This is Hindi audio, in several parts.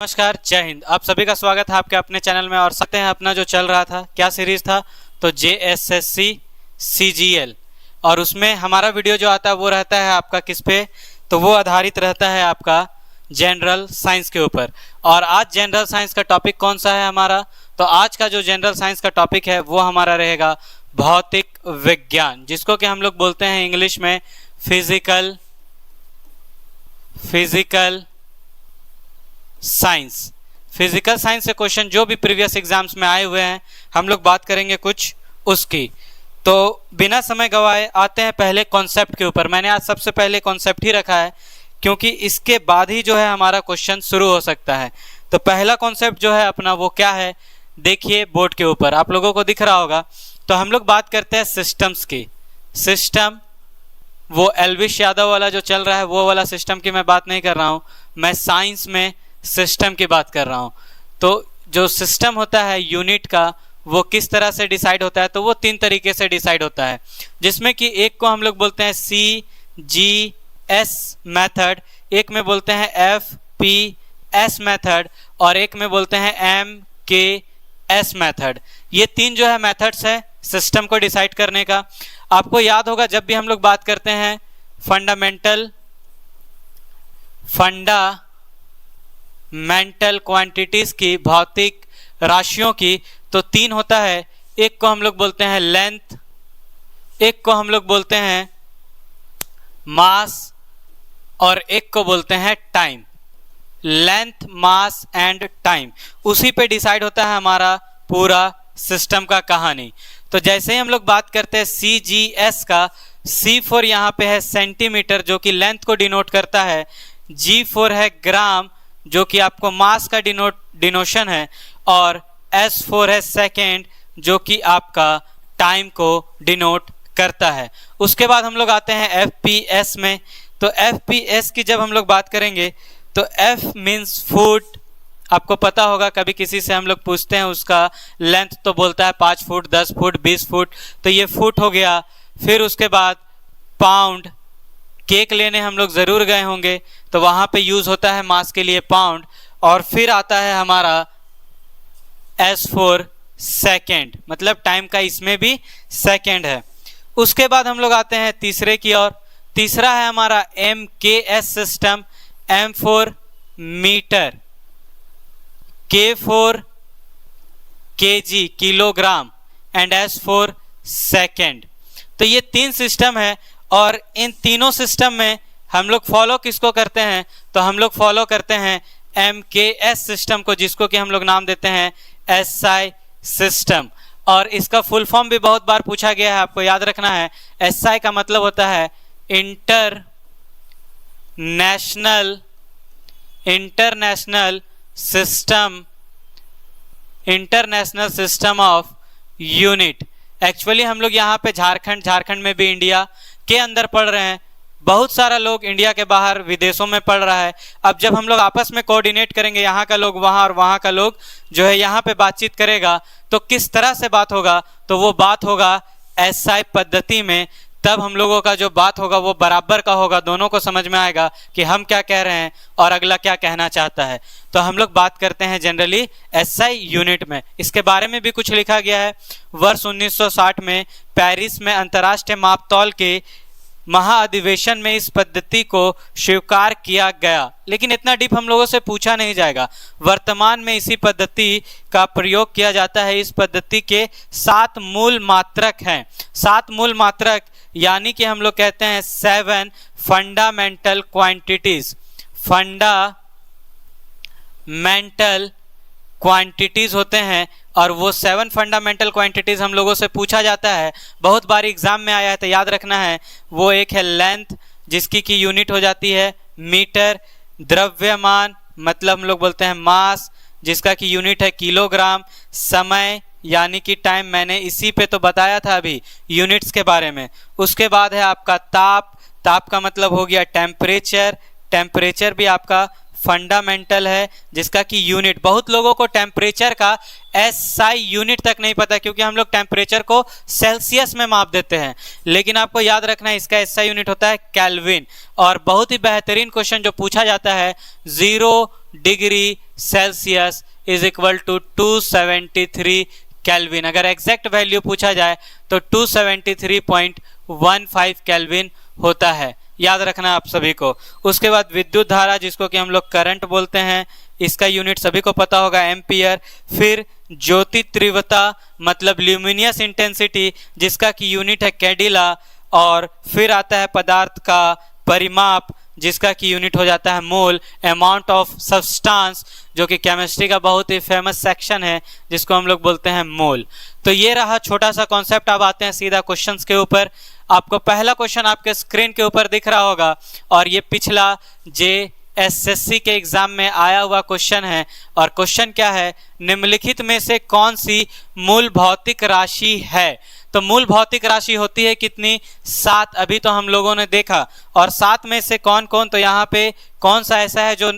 नमस्कार, जय हिंद। आप सभी का स्वागत है आपके अपने चैनल में। और सकते हैं अपना जो चल रहा था क्या सीरीज था, तो JSSC CGL, और उसमें हमारा वीडियो जो आता है वो रहता है आपका किस पे, तो वो आधारित रहता है आपका जनरल साइंस के ऊपर। और आज जनरल साइंस का टॉपिक कौन सा है हमारा, तो आज का जो जनरल साइंस का टॉपिक है वो हमारा रहेगा भौतिक विज्ञान, जिसको कि हम लोग बोलते हैं इंग्लिश में फिजिकल साइंस। फिजिकल साइंस से क्वेश्चन जो भी प्रीवियस एग्जाम्स में आए हुए हैं हम लोग बात करेंगे कुछ उसकी। तो बिना समय गवाए आते हैं पहले कॉन्सेप्ट के ऊपर। मैंने आज सबसे पहले कॉन्सेप्ट ही रखा है क्योंकि इसके बाद ही जो है हमारा क्वेश्चन शुरू हो सकता है। तो पहला कॉन्सेप्ट जो है अपना वो क्या है, देखिए बोर्ड के ऊपर आप लोगों को दिख रहा होगा। तो हम लोग बात करते हैं सिस्टम्स की। सिस्टम वो एल्विश यादव वाला जो चल रहा है वो वाला सिस्टम की मैं बात नहीं कर रहा हूँ, मैं साइंस में सिस्टम की बात कर रहा हूँ। तो जो सिस्टम होता है यूनिट का वो किस तरह से डिसाइड होता है, तो वो तीन तरीके से डिसाइड होता है, जिसमें कि एक को हम लोग बोलते हैं CGS मेथड, एक में बोलते हैं FPS मेथड, और एक में बोलते हैं MKS मेथड। ये तीन जो है मेथड्स है सिस्टम को डिसाइड करने का। आपको याद होगा जब भी हम लोग बात करते हैं फंडामेंटल क्वांटिटीज की, भौतिक राशियों की, तो तीन होता है। एक को हम लोग बोलते हैं लेंथ, एक को हम लोग बोलते हैं मास, और एक को बोलते हैं time. Length, mass and time, उसी पे डिसाइड होता है हमारा पूरा सिस्टम का कहानी। तो जैसे ही हम लोग बात करते हैं CGS का, C4 यहाँ पे है सेंटीमीटर जो कि लेंथ को डिनोट करता है, G4 है ग्राम जो कि आपको मास का डिनोशन है, और S4 है सेकेंड जो कि आपका टाइम को डिनोट करता है। उसके बाद हम लोग आते हैं FPS में। तो FPS की जब हम लोग बात करेंगे तो F मीन्स फुट। आपको पता होगा कभी किसी से हम लोग पूछते हैं उसका लेंथ तो बोलता है 5 फुट, 10 फुट, 20 फुट, तो ये फुट हो गया। फिर उसके बाद पाउंड, केक लेने हम लोग ज़रूर गए होंगे तो वहाँ पे यूज़ होता है मास के लिए पाउंड। और फिर आता है हमारा S4 सेकेंड, मतलब टाइम का इसमें भी सेकेंड है। उसके बाद हम लोग आते हैं तीसरे की ओर। तीसरा है हमारा MKS system, M4 metre, K4 kg kilogram, and S4 second. तो ये तीन सिस्टम है, और इन तीनों सिस्टम में हम लोग फॉलो किसको करते हैं, तो हम लोग फॉलो करते हैं MKS सिस्टम को, जिसको कि हम लोग नाम देते हैं SI सिस्टम। और इसका फुल फॉर्म भी बहुत बार पूछा गया है, आपको याद रखना है। SI का मतलब होता है international system of unit. Actually हम लोग यहाँ पे झारखंड में भी इंडिया के अंदर पढ़ रहे हैं, बहुत सारा लोग इंडिया के बाहर विदेशों में पढ़ रहा है। अब जब हम लोग आपस में कोऑर्डिनेट करेंगे, यहाँ का लोग वहाँ और वहाँ का लोग जो है यहाँ पे बातचीत करेगा, तो किस तरह से बात होगा, तो वो बात होगा SI पद्धति में। तब हम लोगों का जो बात होगा वो बराबर का होगा, दोनों को समझ में आएगा कि हम क्या कह रहे हैं और अगला क्या कहना चाहता है। तो हम लोग बात करते हैं जनरली SI यूनिट में। इसके बारे में भी कुछ लिखा गया है। वर्ष 1960 में पेरिस में अंतर्राष्ट्रीय मापतौल के महाअधिवेशन में इस पद्धति को स्वीकार किया गया, लेकिन इतना डीप हम लोगों से पूछा नहीं जाएगा। वर्तमान में इसी पद्धति का प्रयोग किया जाता है। इस पद्धति के 7 मूल मात्रक हैं। 7 मूल मात्रक यानी कि हम लोग कहते हैं 7 फंडामेंटल क्वांटिटीज। फंडामेंटल क्वांटिटीज होते हैं, और वो 7 फंडामेंटल क्वांटिटीज हम लोगों से पूछा जाता है। बहुत बार एग्जाम में आया है तो याद रखना है। वो एक है लेंथ, जिसकी की यूनिट हो जाती है मीटर। द्रव्यमान मतलब हम लोग बोलते हैं मास, जिसका की यूनिट है किलोग्राम। समय यानी कि टाइम, मैंने इसी पे तो बताया था अभी यूनिट्स के बारे में। उसके बाद है आपका ताप। ताप का मतलब हो गया टेम्परेचर। टेम्परेचर भी आपका फंडामेंटल है, जिसका कि यूनिट, बहुत लोगों को टेम्परेचर का SI यूनिट तक नहीं पता, क्योंकि हम लोग टेम्परेचर को सेल्सियस में माप देते हैं, लेकिन आपको याद रखना है इसका SI यूनिट होता है केल्विन। और बहुत ही बेहतरीन क्वेश्चन जो पूछा जाता है 0 degree Celsius is equal to 273 Kelvin. अगर एग्जैक्ट वैल्यू पूछा जाए तो 273.15 केल्विन होता है, याद रखना आप सभी को। उसके बाद विद्युत धारा जिसको कि हम लोग करंट बोलते हैं, इसका यूनिट सभी को पता होगा एम्पियर। फिर ज्योति तीव्रता मतलब ल्यूमिनियस इंटेंसिटी जिसका कि यूनिट है कैडिला। और फिर आता है पदार्थ का परिमाप जिसका कि यूनिट हो जाता है मोल। अमाउंट ऑफ सब्सटेंस जो कि केमिस्ट्री का बहुत ही फेमस सेक्शन है जिसको हम लोग बोलते हैं मोल। तो ये रहा छोटा सा कॉन्सेप्ट। अब आते हैं सीधा क्वेश्चंस के ऊपर। आपको पहला क्वेश्चन आपके स्क्रीन के ऊपर दिख रहा होगा और ये पिछला JSSC के एग्जाम में आया हुआ क्वेश्चन है। और क्वेश्चन क्या है, निम्नलिखित में से कौन सी मूल भौतिक राशि है। तो मूल भौतिक राशि होती है कितनी, 7, अभी तो हम लोगों ने देखा। और 7 में से कौन कौन, तो यहाँ पे कौन सा ऐसा है जो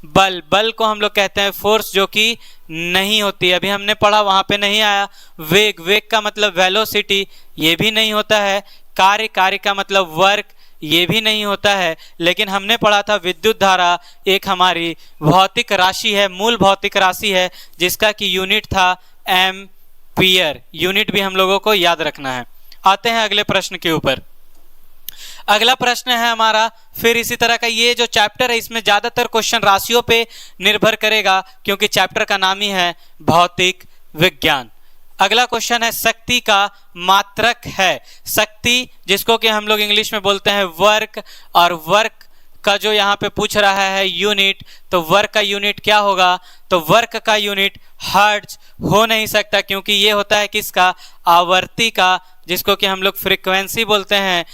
बल को हम लोग कहते हैं फोर्स जो कि नहीं होती, अभी हमने पढ़ा वहां पे नहीं आया। वेग का मतलब वेलोसिटी, ये भी नहीं होता है। कार्य का मतलब वर्क, ये भी नहीं होता है। लेकिन हमने पढ़ा था विद्युत धारा एक हमारी भौतिक राशि है, मूल भौतिक राशि है जिसका कि यूनिट था एम्पियर। यूनिट भी हम लोगों को याद रखना है। आते हैं अगले प्रश्न के ऊपर। अगला प्रश्न है हमारा फिर इसी तरह का। ये जो चैप्टर है इसमें ज्यादातर क्वेश्चन राशियों पे निर्भर करेगा क्योंकि चैप्टर का नाम ही है भौतिक विज्ञान। अगला क्वेश्चन है शक्ति का मात्रक है। शक्ति जिसको कि हम लोग इंग्लिश में बोलते हैं वर्क, और वर्क का जो यहाँ पे पूछ रहा है यूनिट, तो वर्क का यूनिट क्या होगा, तो वर्क का यूनिट हर्ट्ज हो नहीं सकता क्योंकि ये होता है किसका, आवर्ती का, जिसको कि हम लोग फ्रीक्वेंसी बोलते हैं।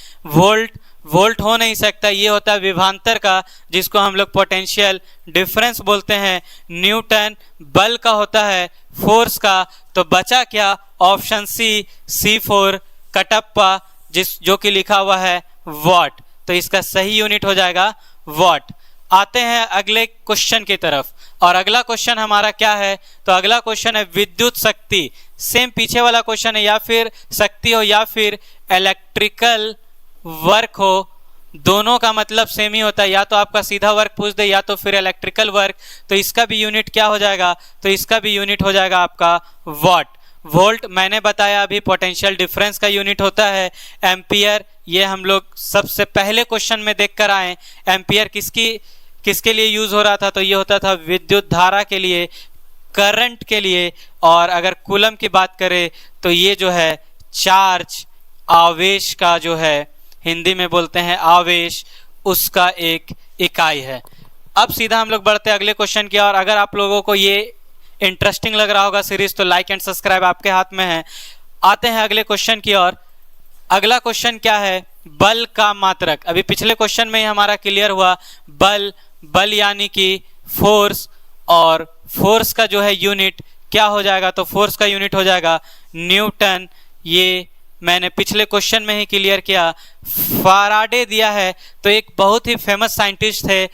वोल्ट हो नहीं सकता, ये होता है विभवांतर का जिसको हम लोग पोटेंशियल डिफरेंस बोलते हैं। न्यूटन बल का होता है, फोर्स का। तो बचा क्या, ऑप्शन सी C4 कटप्पा जो कि लिखा हुआ है वॉट। तो इसका सही यूनिट हो जाएगा वॉट। आते हैं अगले क्वेश्चन की तरफ। और अगला क्वेश्चन हमारा क्या है, तो अगला क्वेश्चन है विद्युत शक्ति। सेम पीछे वाला क्वेश्चन है, या फिर शक्ति हो या फिर इलेक्ट्रिकल वर्क हो, दोनों का मतलब सेम ही होता है। या तो आपका सीधा वर्क पूछ दे या तो फिर इलेक्ट्रिकल वर्क, तो इसका भी यूनिट क्या हो जाएगा, तो इसका भी यूनिट हो जाएगा आपका वॉट। वोल्ट मैंने बताया अभी पोटेंशियल डिफरेंस का यूनिट होता है। एम्पियर ये हम लोग सबसे पहले क्वेश्चन में देख कर आए। एम्पियर किसके लिए यूज हो रहा था, तो ये होता था विद्युत धारा के लिए, करंट के लिए। और अगर कूलम की बात करें तो ये जो है चार्ज, आवेश का जो है हिंदी में बोलते हैं आवेश, उसका एक इकाई है। अब सीधा हम लोग बढ़ते हैं अगले क्वेश्चन की। और अगर आप लोगों को ये इंटरेस्टिंग लग रहा होगा सीरीज तो लाइक एंड सब्सक्राइब आपके हाथ में है। आते हैं अगले क्वेश्चन की ओर। अगला क्वेश्चन क्या है, बल का मात्रक। अभी पिछले क्वेश्चन में ही हमारा क्लियर हुआ, बल यानी कि फोर्स, और फोर्स का जो है यूनिट क्या हो जाएगा, तो फोर्स का यूनिट हो जाएगा न्यूटन। ये मैंने पिछले क्वेश्चन में ही क्लियर किया। फाराडे दिया है, तो एक बहुत ही फेमस साइंटिस्ट थे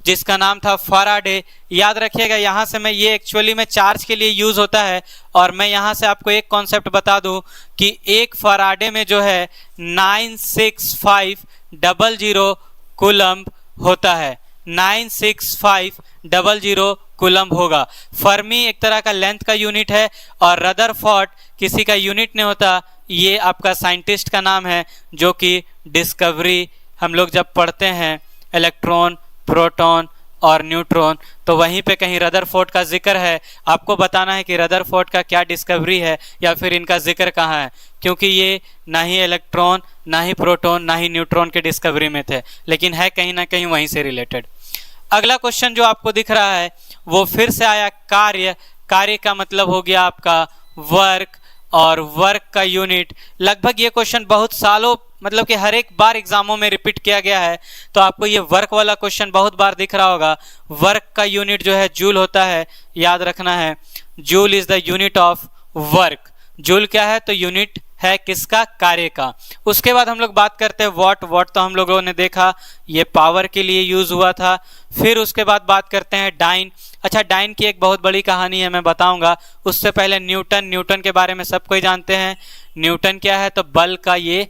जिसका नाम था फाराडे। याद रखिएगा, यहाँ से मैं ये एक्चुअली में चार्ज के लिए यूज होता है। और मैं यहाँ से आपको एक कॉन्सेप्ट बता दूं कि एक फाराडे में जो है 96500 कूलम्ब होता है। 96500 कूलम्ब होगा। फर्मी एक तरह का लेंथ का यूनिट है और रदरफोर्ड किसी का यूनिट नहीं होता। ये आपका साइंटिस्ट का नाम है जो कि डिस्कवरी हम लोग जब पढ़ते हैं इलेक्ट्रॉन, प्रोटॉन और न्यूट्रॉन, तो वहीं पे कहीं रदरफोर्ड का जिक्र है। आपको बताना है कि रदरफोर्ड का क्या डिस्कवरी है या फिर इनका जिक्र कहाँ है, क्योंकि ये ना ही इलेक्ट्रॉन, ना ही प्रोटॉन, ना ही न्यूट्रॉन के डिस्कवरी में थे, लेकिन है कहीं ना कहीं वहीं से रिलेटेड। अगला क्वेश्चन जो आपको दिख रहा है वो फिर से आया कार्य। कार्य का मतलब हो गया आपका वर्क, और वर्क का यूनिट लगभग ये क्वेश्चन बहुत सालों मतलब कि हर एक बार एग्जामों में रिपीट किया गया है, तो आपको ये वर्क वाला क्वेश्चन बहुत बार दिख रहा होगा। वर्क का यूनिट जो है जूल होता है, याद रखना है। Joule is the unit of work. Joule क्या है, तो यूनिट है किसका, कार्य का। उसके बाद हम लोग बात करते हैं वॉट। वॉट तो हम लोगों ने देखा ये पावर के लिए यूज हुआ था। फिर उसके बाद बात करते हैं डाइन। अच्छा, डाइन की एक बहुत बड़ी कहानी है, मैं बताऊंगा। उससे पहले न्यूटन। न्यूटन के बारे में सब कोई जानते हैं। न्यूटन क्या है, तो बल का ये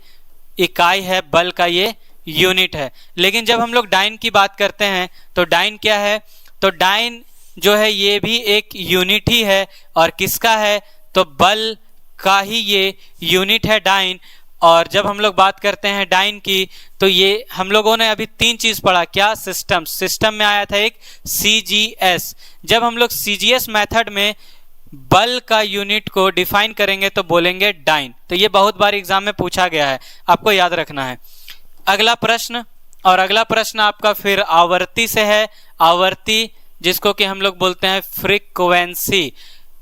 इकाई है, बल का ये यूनिट है। लेकिन जब हम लोग डाइन की बात करते हैं तो डाइन क्या है, तो डाइन जो है ये भी एक यूनिट ही है, और किसका है, तो बल का ही ये यूनिट है, डाइन। और जब हम लोग बात करते हैं डाइन की, तो ये हम लोगों ने अभी 3 चीज पढ़ा, क्या, सिस्टम में आया था एक CGS। जब हम लोग CGS मेथड में बल का यूनिट को डिफाइन करेंगे तो बोलेंगे डाइन। तो ये बहुत बार एग्जाम में पूछा गया है, आपको याद रखना है। अगला प्रश्न, और अगला प्रश्न आपका फिर आवर्ती से है। आवर्ती जिसको कि हम लोग बोलते हैं फ्रीक्वेंसी,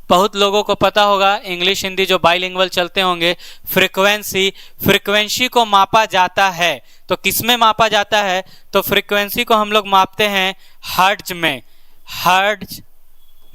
बहुत लोगों को पता होगा, इंग्लिश हिंदी जो बाइलिंगुअल चलते होंगे। फ्रीक्वेंसी को मापा जाता है, तो किसमें मापा जाता है, तो फ्रीक्वेंसी को हम लोग मापते हैं हर्ट्ज में। हर्ट्ज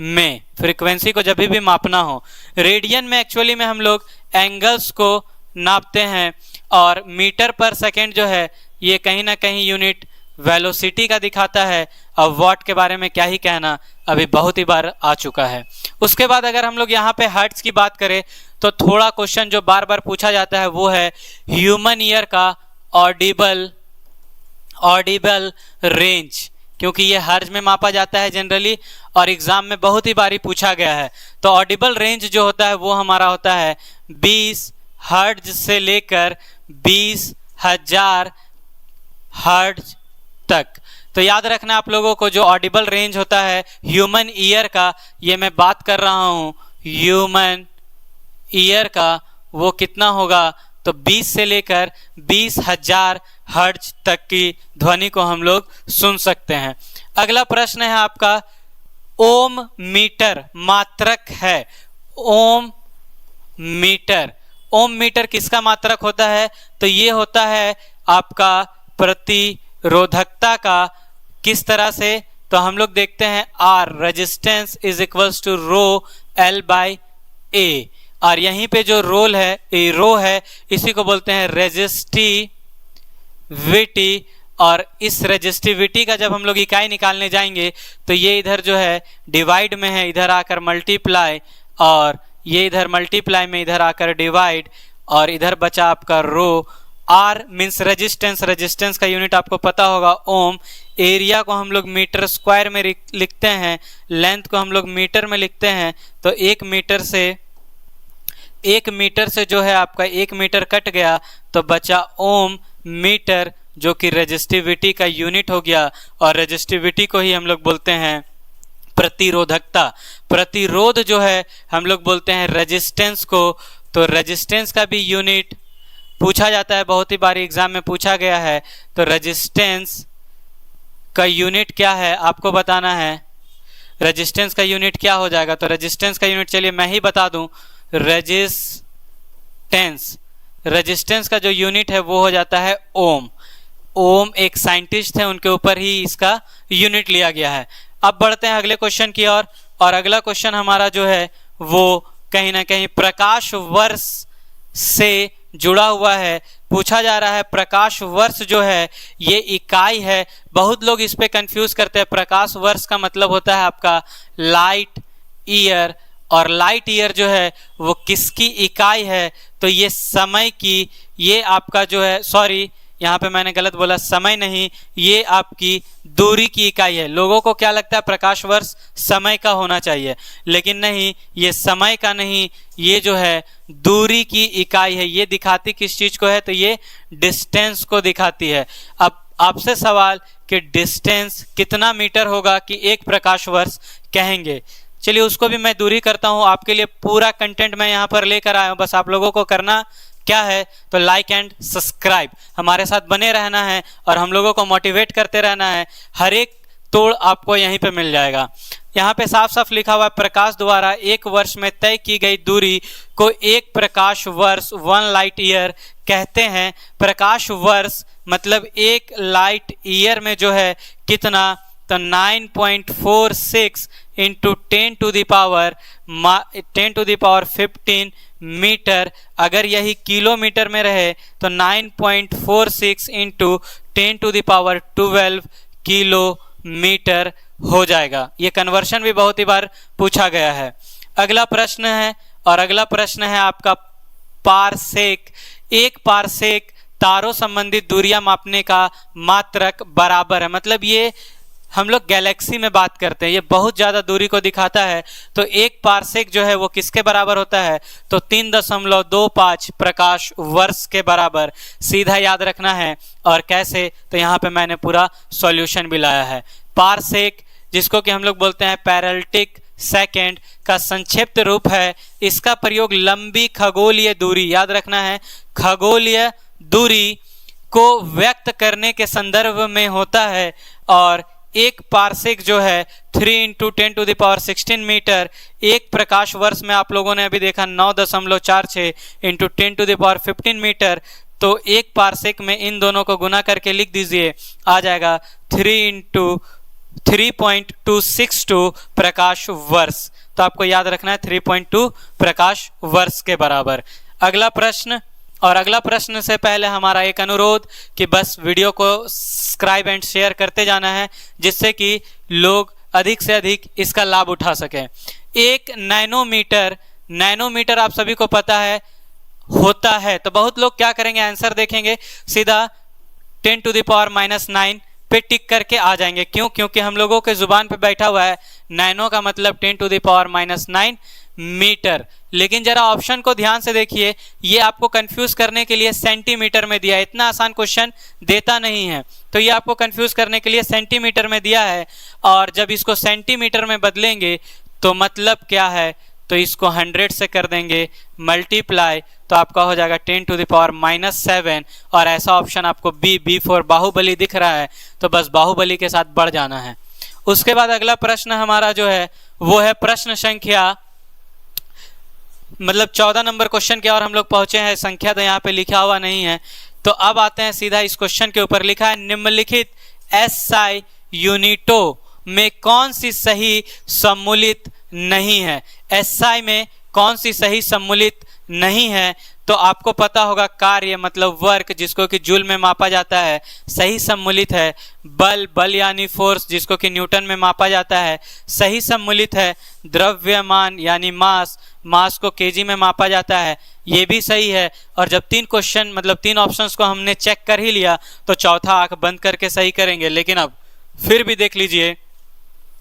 में फ्रीक्वेंसी को जब भी मापना हो। रेडियन में एक्चुअली में हम लोग एंगल्स को नापते हैं, और मीटर पर सेकेंड जो है ये कहीं ना कहीं यूनिट वेलोसिटी का दिखाता है। अब वॉट के बारे में क्या ही कहना, अभी बहुत ही बार आ चुका है। उसके बाद अगर हम लोग यहाँ पे हर्ट्ज की बात करें, तो थोड़ा क्वेश्चन जो बार बार पूछा जाता है वो है ह्यूमन ईयर का ऑडिबल रेंज, क्योंकि ये हर्ट्ज में मापा जाता है जनरली, और एग्जाम में बहुत ही बारी पूछा गया है। तो ऑडिबल रेंज जो होता है वो हमारा होता है 20 हर्ट्ज से लेकर 20,000 हर्ट्ज तक। तो याद रखना आप लोगों को, जो ऑडिबल रेंज होता है ह्यूमन ईयर का, ये मैं बात कर रहा हूं ह्यूमन ईयर का, वो कितना होगा, तो 20 से लेकर 20,000 हर्ट्ज तक की ध्वनि को हम लोग सुन सकते हैं। अगला प्रश्न है आपका, ओम मीटर मात्रक है। ओम मीटर किसका मात्रक होता है, तो ये होता है आपका प्रतिरोधकता का। किस तरह से, तो हम लोग देखते हैं R resistance is equals to rho L/A, और यहीं पे जो रो है इसी को बोलते हैं रेजिस्टिविटी। और इस रेजिस्टिविटी का जब हम लोग इकाई निकालने जाएंगे तो ये इधर जो है डिवाइड में है, इधर आकर मल्टीप्लाई, और ये इधर मल्टीप्लाई में इधर आकर डिवाइड, और इधर बचा आपका रो। R मीन्स रेजिस्टेंस का यूनिट आपको पता होगा ओम। एरिया को हम लोग मीटर स्क्वायर में लिखते हैं, लेंथ को हम लोग मीटर में लिखते हैं। तो 1 मीटर से जो है आपका 1 मीटर कट गया, तो बचा ओम मीटर, जो कि रेजिस्टिविटी का यूनिट हो गया। और रेजिस्टिविटी को ही हम लोग बोलते हैं प्रतिरोधकता। प्रतिरोध जो है हम लोग बोलते हैं रेजिस्टेंस को। तो रेजिस्टेंस का भी यूनिट पूछा जाता है, बहुत ही बार एग्जाम में पूछा गया है। तो रेजिस्टेंस का यूनिट क्या है आपको बताना है। रेजिस्टेंस का यूनिट क्या हो जाएगा, तो रेजिस्टेंस का यूनिट चलिए मैं ही बता दूं। रेजिस्टेंस का जो यूनिट है वो हो जाता है ओम। ओम एक साइंटिस्ट है, उनके ऊपर ही इसका यूनिट लिया गया है। अब बढ़ते हैं अगले क्वेश्चन की ओर, और अगला क्वेश्चन हमारा जो है वो कहीं ना कहीं प्रकाश वर्ष से जुड़ा हुआ है। पूछा जा रहा है प्रकाश वर्ष जो है ये इकाई है। बहुत लोग इस पे कंफ्यूज करते हैं। प्रकाश वर्ष का मतलब होता है आपका लाइट ईयर, और लाइट ईयर जो है वो किसकी इकाई है, तो ये समय की, ये आपका जो है, सॉरी यहाँ पे मैंने गलत बोला, समय नहीं, ये आपकी दूरी की इकाई है। लोगों को क्या लगता है प्रकाश वर्ष समय का होना चाहिए, लेकिन नहीं, ये समय का नहीं, ये जो है दूरी की इकाई है। ये दिखाती किस चीज को है, तो ये डिस्टेंस को दिखाती है। अब आपसे सवाल कि डिस्टेंस कितना मीटर होगा कि 1 प्रकाश वर्ष कहेंगे। चलिए उसको भी मैं दूरी करता हूं, आपके लिए पूरा कंटेंट मैं यहां पर लेकर आया हूं। बस आप लोगों को करना क्या है, तो लाइक एंड सब्सक्राइब, हमारे साथ बने रहना है और हम लोगों को मोटिवेट करते रहना है। हर एक तोड़ आपको यहीं पे मिल जाएगा। यहाँ पे साफ साफ लिखा हुआ है प्रकाश द्वारा 1 वर्ष में तय की गई दूरी को 1 प्रकाश वर्ष 1 लाइट ईयर कहते हैं। प्रकाश वर्ष मतलब 1 लाइट ईयर में जो है कितना, तो 9.46 into 10 to the power 15 metre. अगर यही किलोमीटर में रहे तो 9.46 into 10 to the power 12 kilometre हो जाएगा। ये कन्वर्शन भी बहुत ही बार पूछा गया है। अगला प्रश्न है, और अगला प्रश्न है आपका पारसेक। 1 पारसेक तारों संबंधित दूरियां मापने का मात्रक बराबर है। मतलब ये हम लोग गैलेक्सी में बात करते हैं, ये बहुत ज़्यादा दूरी को दिखाता है। तो 1 पारसेक जो है वो किसके बराबर होता है? तो 3.25 प्रकाश वर्ष के बराबर। सीधा याद रखना है। और कैसे? तो यहाँ पे मैंने पूरा सॉल्यूशन भी लाया है। पारसेक, जिसको कि हम लोग बोलते हैं पैरेलटिक सेकेंड, का संक्षिप्त रूप है। इसका प्रयोग लंबी खगोलीय दूरी, याद रखना है, खगोलीय दूरी को व्यक्त करने के संदर्भ में होता है। और 1 पारसेक जो है 3 × 10⁻16 मीटर, 1 प्रकाश वर्ष में आप लोगों ने अभी देखा 9.46 × 10⁻15 मीटर। तो 1 पारसेक में इन दोनों को गुना करके लिख दीजिए, आ जाएगा 3 × 3.262 प्रकाश वर्ष। तो आपको याद रखना है 3.2 प्रकाश वर्ष के बराबर। अगला प्रश्न, और अगला प्रश्न से पहले हमारा एक अनुरोध कि बस वीडियो को सब्सक्राइब एंड शेयर करते जाना है, जिससे कि लोग अधिक से अधिक इसका लाभ उठा सकें। 1 नैनोमीटर आप सभी को पता है होता है। तो बहुत लोग क्या करेंगे, आंसर देखेंगे सीधा 10⁻⁹ पे टिक करके आ जाएंगे। क्यों? क्योंकि हम लोगों के जुबान पे बैठा हुआ है नैनो का मतलब 10⁻⁹ मीटर। लेकिन जरा ऑप्शन को ध्यान से देखिए, ये आपको कंफ्यूज करने के लिए सेंटीमीटर में दिया है। इतना आसान क्वेश्चन देता नहीं है, तो ये आपको कंफ्यूज करने के लिए सेंटीमीटर में दिया है। और जब इसको सेंटीमीटर में बदलेंगे तो मतलब क्या है, तो इसको 100 से कर देंगे मल्टीप्लाई, तो आपका हो जाएगा 10⁻⁷। और ऐसा ऑप्शन आपको बी फॉर बाहुबली दिख रहा है, तो बस बाहुबली के साथ बढ़ जाना है। उसके बाद अगला प्रश्न हमारा जो है वो है प्रश्न संख्या, मतलब 14 नंबर क्वेश्चन की ओर हम लोग पहुंचे हैं। संख्या तो यहाँ पे लिखा हुआ नहीं है। तो अब आते हैं सीधा इस क्वेश्चन के ऊपर। लिखा है निम्नलिखित एसआई यूनिटों में कौन सी सही सम्मिलित नहीं है? एसआई में कौन सी सही सम्मिलित नहीं है? तो आपको पता होगा कार्य मतलब वर्क, जिसको कि जूल में मापा जाता है, सही सम्मिलित है। बल यानी फोर्स, जिसको कि न्यूटन में मापा जाता है, सही सम्मिलित है। द्रव्यमान यानी मास को केजी में मापा जाता है, ये भी सही है। और जब 3 क्वेश्चन मतलब 3 ऑप्शंस को हमने चेक कर ही लिया, तो चौथा आंख बंद करके सही करेंगे। लेकिन अब फिर भी देख लीजिए,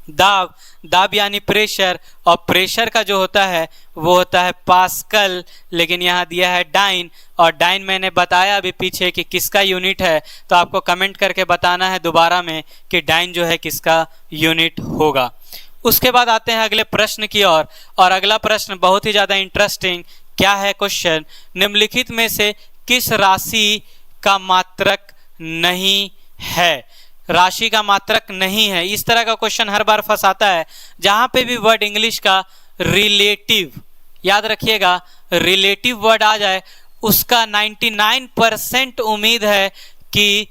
दाब यानी प्रेशर, और प्रेशर का जो होता है वो होता है पास्कल, लेकिन यहाँ दिया है डाइन। और डाइन मैंने बताया अभी पीछे कि किसका यूनिट है, तो आपको कमेंट करके बताना है दोबारा में कि डाइन जो है किसका यूनिट होगा। उसके बाद आते हैं अगले प्रश्न की ओर। और अगला प्रश्न बहुत ही ज़्यादा इंटरेस्टिंग, क्या है क्वेश्चन? निम्नलिखित में से किस राशि का मात्रक नहीं है? राशि का मात्रक नहीं है, इस तरह का क्वेश्चन हर बार फंसाता है। जहां पे भी वर्ड इंग्लिश का रिलेटिव, याद रखिएगा, रिलेटिव वर्ड आ जाए, उसका 99% उम्मीद है कि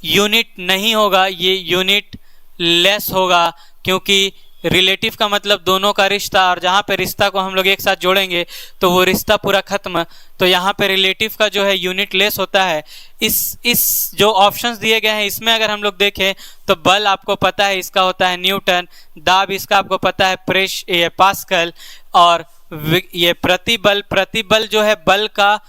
यूनिट नहीं होगा, ये यूनिट लेस होगा। क्योंकि रिलेटिव का मतलब दोनों का रिश्ता, और जहाँ पे रिश्ता को हम लोग एक साथ जोड़ेंगे तो वो रिश्ता पूरा खत्म। तो यहाँ पे रिलेटिव का जो है यूनिट लेस होता है। इस जो ऑप्शंस दिए गए हैं इसमें अगर हम लोग देखें तो बल आपको पता है इसका होता है न्यूटन, दाब इसका आपको पता है पास्कल, और ये प्रतिबल जो है बल का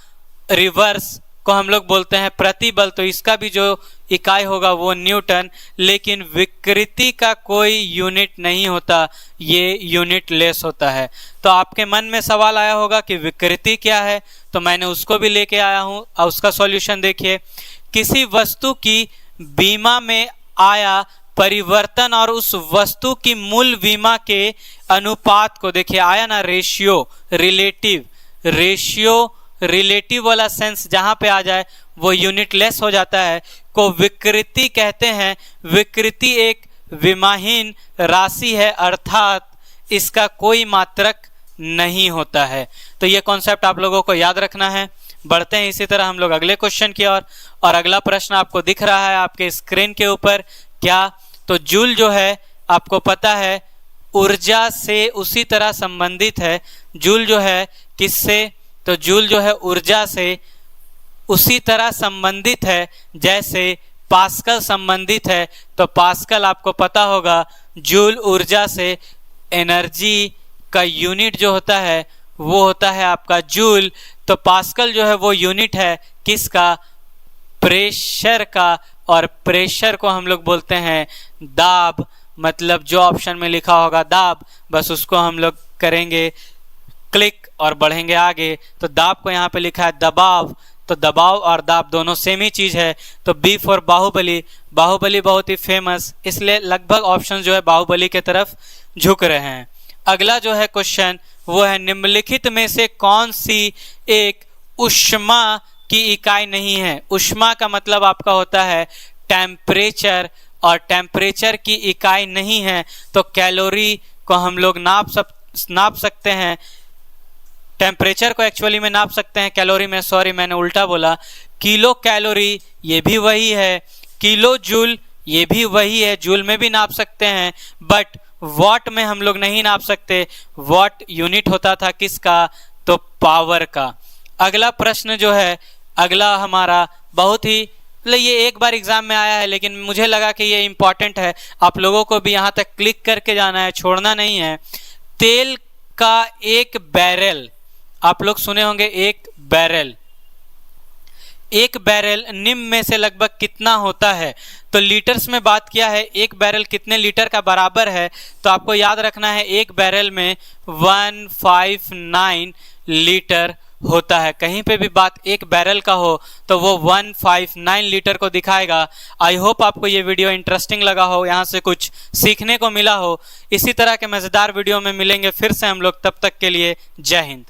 रिवर्स को हम लोग बोलते हैं प्रतिबल, तो इसका भी जो इकाई होगा वो न्यूटन। लेकिन विकृति का कोई यूनिट नहीं होता, ये यूनिट लेस होता है। तो आपके मन में सवाल आया होगा कि विकृति क्या है, तो मैंने उसको भी लेके आया हूँ और उसका सॉल्यूशन देखिए। किसी वस्तु की बीमा में आया परिवर्तन और उस वस्तु की मूल बीमा के अनुपात को देखिए, आया ना रेशियो, रिलेटिव वाला सेंस जहां पे आ जाए वो यूनिट लेस हो जाता है, को विकृति कहते हैं। विकृति एक विमाहीन राशि है, अर्थात इसका कोई मात्रक नहीं होता है। तो ये कॉन्सेप्ट आप लोगों को याद रखना है। बढ़ते हैं इसी तरह हम लोग अगले क्वेश्चन की ओर। और अगला प्रश्न आपको दिख रहा है आपके स्क्रीन के ऊपर, क्या? तो जूल जो है आपको पता है ऊर्जा से उसी तरह संबंधित है। जूल जो है किससे? तो जूल जो है ऊर्जा से उसी तरह संबंधित है जैसे पास्कल संबंधित है। तो पास्कल आपको पता होगा जूल ऊर्जा से, एनर्जी का यूनिट जो होता है वो होता है आपका जूल। तो पास्कल जो है वो यूनिट है किसका? प्रेशर का। और प्रेशर को हम लोग बोलते हैं दाब। मतलब जो ऑप्शन में लिखा होगा दाब, बस उसको हम लोग करेंगे क्लिक और बढ़ेंगे आगे। तो दाब को यहाँ पे लिखा है दबाव, तो दबाव और दाब दोनों सेम ही चीज है। तो बी फॉर बाहुबली। बाहुबली बहुत ही फेमस, इसलिए लगभग ऑप्शन जो है बाहुबली के तरफ झुक रहे हैं। अगला जो है क्वेश्चन वो है निम्नलिखित में से कौन सी एक ऊष्मा की इकाई नहीं है। ऊष्मा का मतलब आपका होता है टेम्परेचर, और टेम्परेचर की इकाई नहीं है तो कैलोरी को हम लोग नाप सकते हैं। टेम्परेचर को एक्चुअली में नाप सकते हैं कैलोरी में, सॉरी मैंने उल्टा बोला। किलो कैलोरी ये भी वही है, किलो जूल ये भी वही है, जूल में भी नाप सकते हैं, बट वॉट में हम लोग नहीं नाप सकते। वॉट यूनिट होता था किसका, तो पावर का। अगला प्रश्न जो है, अगला हमारा बहुत ही ये एक बार एग्जाम में आया है, लेकिन मुझे लगा कि ये इंपॉर्टेंट है, आप लोगों को भी यहाँ तक क्लिक करके जाना है, छोड़ना नहीं है। तेल का एक बैरल, आप लोग सुने होंगे एक बैरल, एक बैरल निम्न में से लगभग कितना होता है। तो लीटर्स में बात किया है, एक बैरल कितने लीटर का बराबर है, तो आपको याद रखना है एक बैरल में 159 लीटर होता है। कहीं पे भी बात एक बैरल का हो तो वो 159 लीटर को दिखाएगा। आई होप आपको ये वीडियो इंटरेस्टिंग लगा हो, यहाँ से कुछ सीखने को मिला हो। इसी तरह के मज़ेदार वीडियो में मिलेंगे फिर से हम लोग, तब तक के लिए जय हिंद।